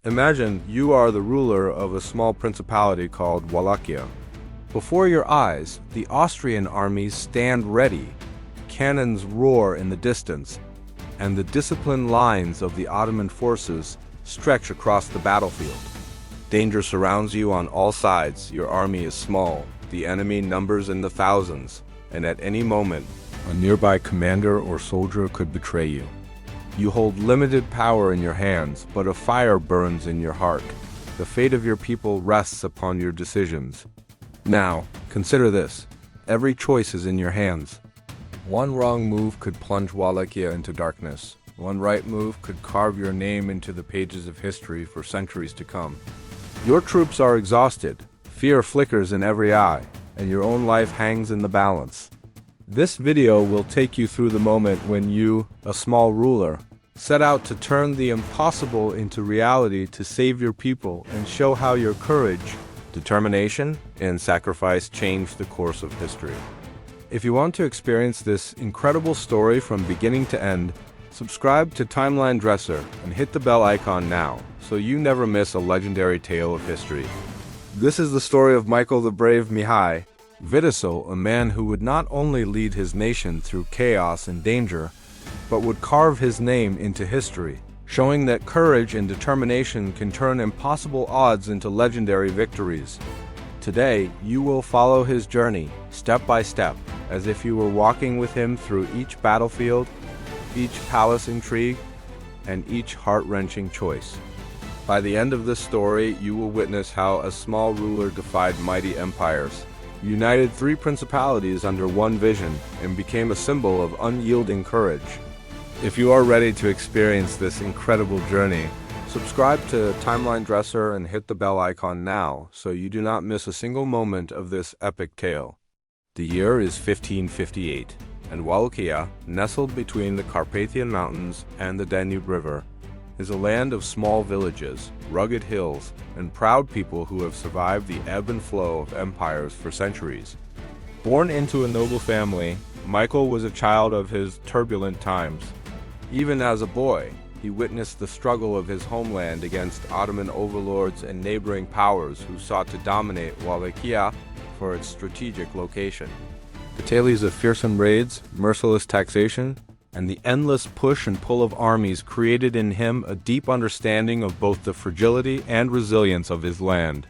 Imagine you are the ruler of a small principality called Wallachia. Before your eyes, the Austrian armies stand ready, cannons roar in the distance, and the disciplined lines of the Ottoman forces stretch across the battlefield. Danger surrounds you on all sides. Your army is small, the enemy numbers in the thousands, and at any moment, a nearby commander or soldier could betray you. You hold limited power in your hands, but a fire burns in your heart. The fate of your people rests upon your decisions. Now, consider this. Every choice is in your hands. One wrong move could plunge Wallachia into darkness. One right move could carve your name into the pages of history for centuries to come. Your troops are exhausted. Fear flickers in every eye, and your own life hangs in the balance. This video will take you through the moment when you, a small ruler, set out to turn the impossible into reality to save your people and show how your courage, determination, and sacrifice changed the course of history. If you want to experience this incredible story from beginning to end, subscribe to Timeline Dresser and hit the bell icon now so you never miss a legendary tale of history. This is the story of Michael the Brave Mihai Viteazul, a man who would not only lead his nation through chaos and danger, but would carve his name into history, showing that courage and determination can turn impossible odds into legendary victories. Today, you will follow his journey, step by step, as if you were walking with him through each battlefield, each palace intrigue, and each heart-wrenching choice. By the end of this story, you will witness how a small ruler defied mighty empires, united three principalities under one vision, and became a symbol of unyielding courage. If you are ready to experience this incredible journey, subscribe to Timeline Dresser and hit the bell icon now so you do not miss a single moment of this epic tale. The year is 1558, and Wallachia, nestled between the Carpathian Mountains and the Danube River, is a land of small villages, rugged hills, and proud people who have survived the ebb and flow of empires for centuries. Born into a noble family, Michael was a child of his turbulent times. Even as a boy, he witnessed the struggle of his homeland against Ottoman overlords and neighboring powers who sought to dominate Wallachia for its strategic location. The tales of fearsome raids, merciless taxation, and the endless push and pull of armies created in him a deep understanding of both the fragility and resilience of his land.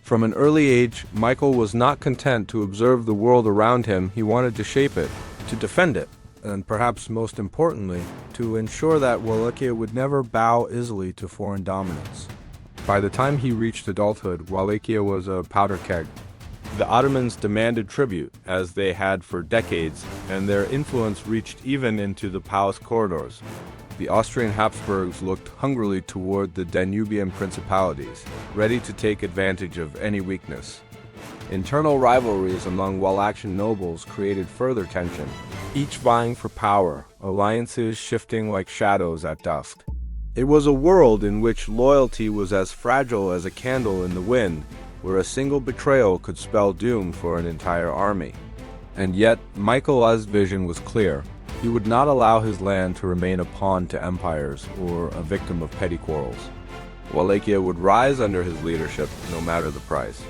From an early age, Michael was not content to observe the world around him. He wanted to shape it, to defend it, and perhaps most importantly, to ensure that Wallachia would never bow easily to foreign dominance. By the time he reached adulthood, Wallachia was a powder keg. The Ottomans demanded tribute, as they had for decades, and their influence reached even into the palace corridors. The Austrian Habsburgs looked hungrily toward the Danubian principalities, ready to take advantage of any weakness. Internal rivalries among Wallachian nobles created further tension, each vying for power, alliances shifting like shadows at dusk. It was a world in which loyalty was as fragile as a candle in the wind, where a single betrayal could spell doom for an entire army. And yet, Michael's vision was clear. He would not allow his land to remain a pawn to empires or a victim of petty quarrels. Wallachia would rise under his leadership, no matter the price.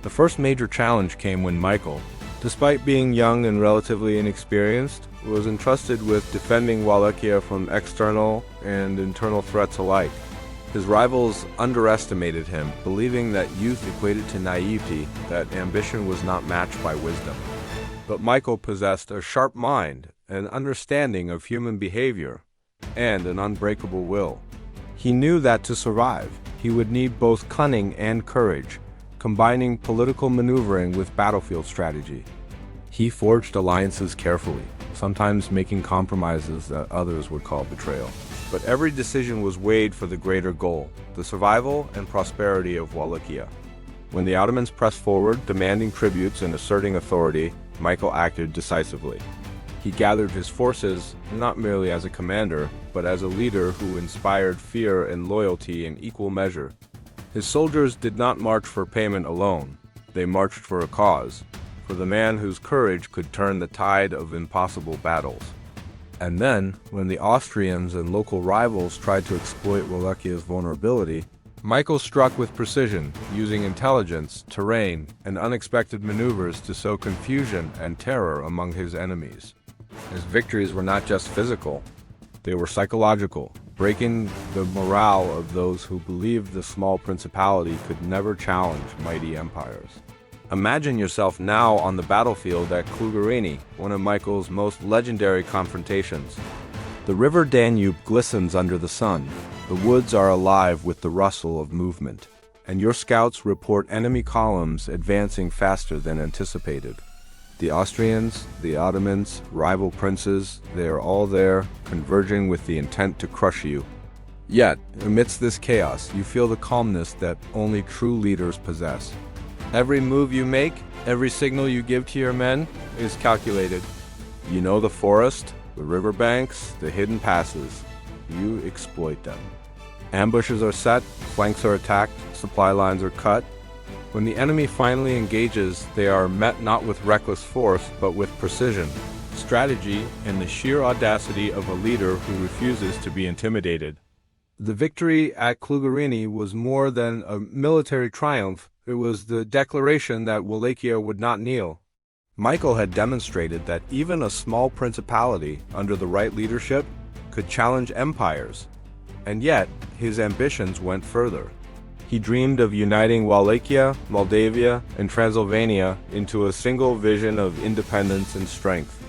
The first major challenge came when Michael, despite being young and relatively inexperienced, was entrusted with defending Wallachia from external and internal threats alike. His rivals underestimated him, believing that youth equated to naivety, that ambition was not matched by wisdom. But Michael possessed a sharp mind, an understanding of human behavior, and an unbreakable will. He knew that to survive, he would need both cunning and courage, combining political maneuvering with battlefield strategy. He forged alliances carefully, sometimes making compromises that others would call betrayal. But every decision was weighed for the greater goal, the survival and prosperity of Wallachia. When the Ottomans pressed forward, demanding tributes and asserting authority, Michael acted decisively. He gathered his forces not merely as a commander, but as a leader who inspired fear and loyalty in equal measure. His soldiers did not march for payment alone. They marched for a cause, for the man whose courage could turn the tide of impossible battles. And then, when the Austrians and local rivals tried to exploit Wallachia's vulnerability, Michael struck with precision, using intelligence, terrain, and unexpected maneuvers to sow confusion and terror among his enemies. His victories were not just physical, they were psychological, breaking the morale of those who believed the small principality could never challenge mighty empires. Imagine yourself now on the battlefield at Călugăreni, one of Michael's most legendary confrontations. The river Danube glistens under the sun, the woods are alive with the rustle of movement, and your scouts report enemy columns advancing faster than anticipated. The Austrians, the Ottomans, rival princes, they are all there, converging with the intent to crush you. Yet, amidst this chaos, you feel the calmness that only true leaders possess. Every move you make, every signal you give to your men, is calculated. You know the forest, the riverbanks, the hidden passes. You exploit them. Ambushes are set, flanks are attacked, supply lines are cut. When the enemy finally engages, they are met not with reckless force, but with precision, strategy, and the sheer audacity of a leader who refuses to be intimidated. The victory at Călugăreni was more than a military triumph. It was the declaration that Wallachia would not kneel. Michael had demonstrated that even a small principality, under the right leadership, could challenge empires. And yet, his ambitions went further. He dreamed of uniting Wallachia, Moldavia, and Transylvania into a single vision of independence and strength.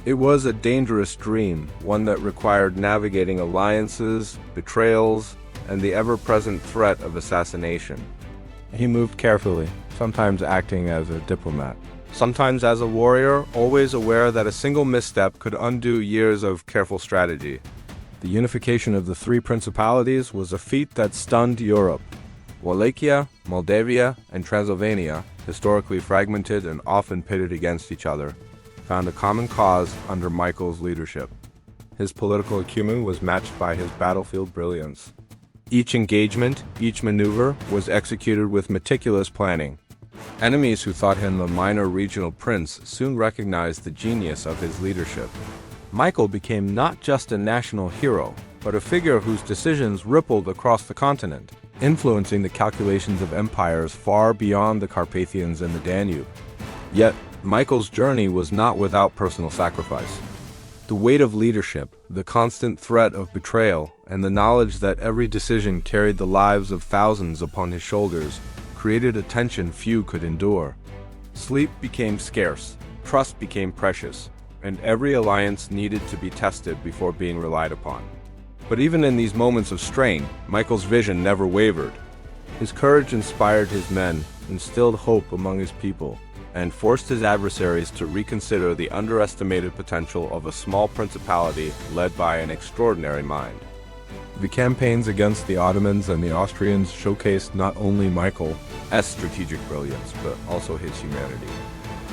It was a dangerous dream, one that required navigating alliances, betrayals, and the ever-present threat of assassination. He moved carefully, sometimes acting as a diplomat, sometimes as a warrior, always aware that a single misstep could undo years of careful strategy. The unification of the three principalities was a feat that stunned Europe. Wallachia, Moldavia, and Transylvania, historically fragmented and often pitted against each other, found a common cause under Michael's leadership. His political acumen was matched by his battlefield brilliance. Each engagement, each maneuver, was executed with meticulous planning. Enemies who thought him a minor regional prince soon recognized the genius of his leadership. Michael became not just a national hero, but a figure whose decisions rippled across the continent, influencing the calculations of empires far beyond the Carpathians and the Danube. Yet, Michael's journey was not without personal sacrifice. The weight of leadership, the constant threat of betrayal, and the knowledge that every decision carried the lives of thousands upon his shoulders created a tension few could endure. Sleep became scarce, trust became precious, and every alliance needed to be tested before being relied upon. But even in these moments of strain, Michael's vision never wavered. His courage inspired his men, instilled hope among his people, and forced his adversaries to reconsider the underestimated potential of a small principality led by an extraordinary mind. The campaigns against the Ottomans and the Austrians showcased not only Michael's strategic brilliance, but also his humanity.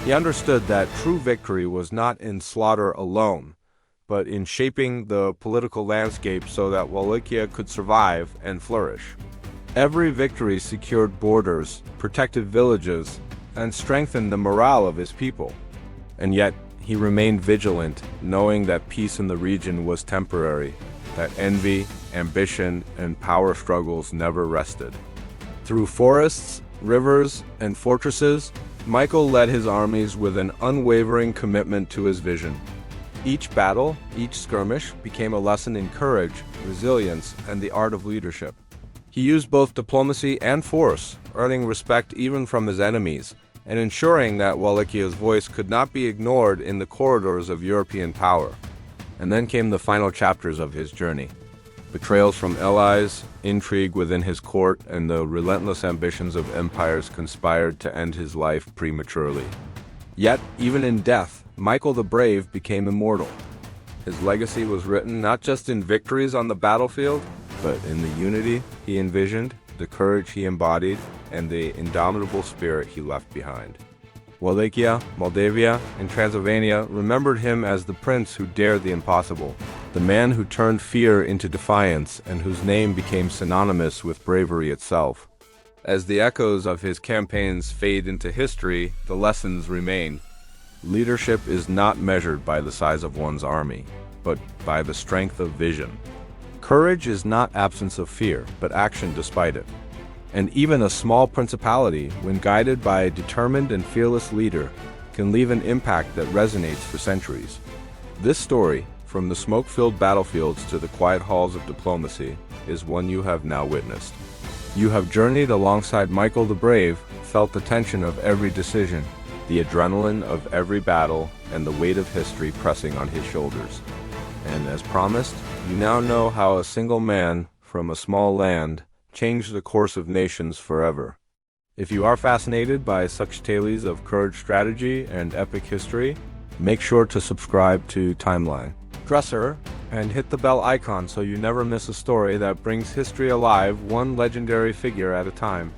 He understood that true victory was not in slaughter alone, but in shaping the political landscape so that Wallachia could survive and flourish. Every victory secured borders, protected villages, and strengthened the morale of his people. And yet, he remained vigilant, knowing that peace in the region was temporary, that envy, ambition, and power struggles never rested. Through forests, rivers, and fortresses, Michael led his armies with an unwavering commitment to his vision. Each battle, each skirmish, became a lesson in courage, resilience, and the art of leadership. He used both diplomacy and force, earning respect even from his enemies, and ensuring that Wallachia's voice could not be ignored in the corridors of European power. And then came the final chapters of his journey. Betrayals from allies, intrigue within his court, and the relentless ambitions of empires conspired to end his life prematurely. Yet, even in death, Michael the Brave became immortal. His legacy was written not just in victories on the battlefield, but in the unity he envisioned, the courage he embodied, and the indomitable spirit he left behind. Wallachia, Moldavia, and Transylvania remembered him as the prince who dared the impossible, the man who turned fear into defiance and whose name became synonymous with bravery itself. As the echoes of his campaigns fade into history, the lessons remain. Leadership is not measured by the size of one's army. but by the strength of vision. Courage is not absence of fear, but action despite it. And even a small principality, when guided by a determined and fearless leader, can leave an impact that resonates for centuries. This story, from the smoke-filled battlefields to the quiet halls of diplomacy, is one you have now witnessed. You have journeyed alongside Michael the Brave, felt the tension of every decision, the adrenaline of every battle, and the weight of history pressing on his shoulders. And as promised, you now know how a single man, from a small land, changed the course of nations forever. If you are fascinated by such tales of courage, strategy, and epic history, make sure to subscribe to Timeline Dresser and hit the bell icon so you never miss a story that brings history alive, one legendary figure at a time.